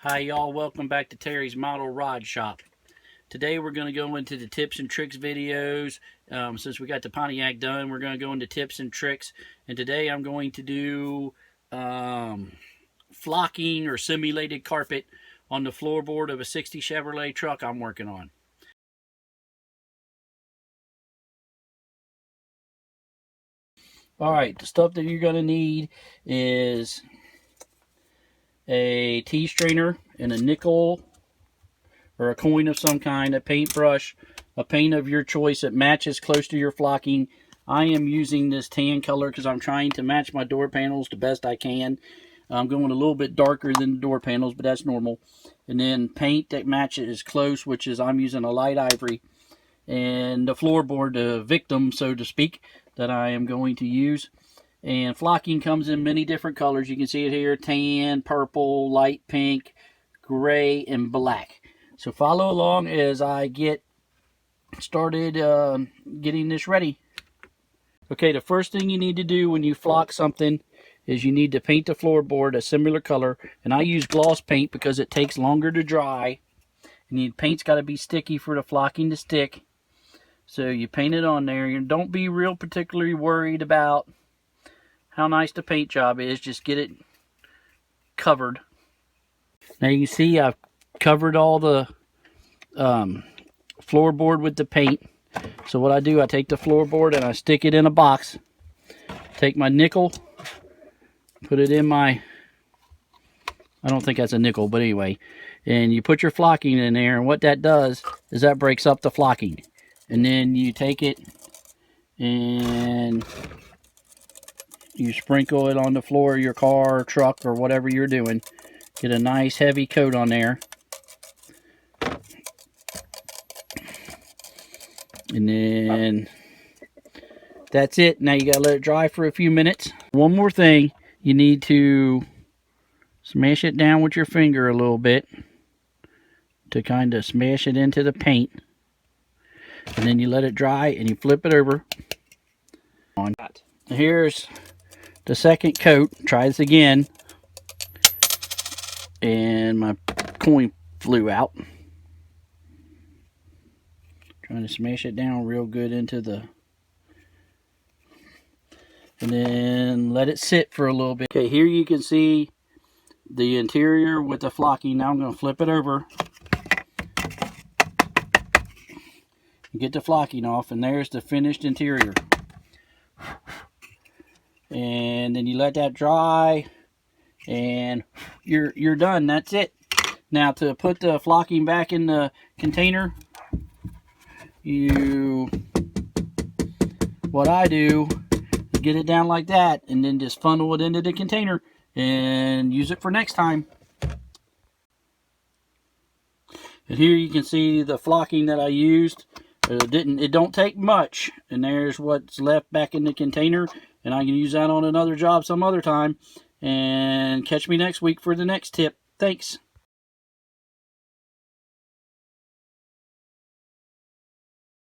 Hi y'all, welcome back to Terry's Model Rod Shop. Today we're going to go into the tips and tricks videos. Since we got the Pontiac done, we're going to go into tips and tricks. And today I'm going to do flocking or simulated carpet on the floorboard of a 60 Chevrolet truck I'm working on. Alright, the stuff that you're going to need is a tea strainer and a nickel or a coin of some kind, a paintbrush, a paint of your choice that matches close to your flocking. I am using this tan color because I'm trying to match my door panels the best I can. I'm going a little bit darker than the door panels, but that's normal. And then paint that matches close, which is I'm using a light ivory. And the floorboard, the victim, so to speak, that I am going to use. And flocking comes in many different colors. You can see it here: tan, purple, light pink, gray, and black. So follow along as I get started getting this ready. Okay, the first thing you need to do when you flock something is you need to paint the floorboard a similar color. And I use gloss paint because it takes longer to dry. And the paint's got to be sticky for the flocking to stick. So you paint it on there. And don't be real particularly worried about how nice the paint job is. Just get it covered. Now you can see I've covered all the floorboard with the paint. So what I do, I take the floorboard and I stick it in a box. Take my nickel, put it in my, I don't think that's a nickel, but anyway. And you put your flocking in there, and what that does is that breaks up the flocking. And then you take it and you sprinkle it on the floor of your car or truck or whatever you're doing. Get a nice heavy coat on there. And then that's it. Now you gotta let it dry for a few minutes. One more thing, you need to smash it down with your finger a little bit to kind of smash it into the paint. And then you let it dry and you flip it over. Here's the second coat. Try this again. And my coin flew out. Trying to smash it down real good into the... And then let it sit for a little bit. Okay, here you can see the interior with the flocking. Now I'm going to flip it over. Get the flocking off, and there's the finished interior. And then you let that dry, and you're done. That's it. Now to put the flocking back in the container, what I do is get it down like that, and then just funnel it into the container and use it for next time. And here you can see the flocking that I used. It don't take much, and there's what's left back in the container, and I can use that on another job some other time. And catch me next week for the next tip. Thanks.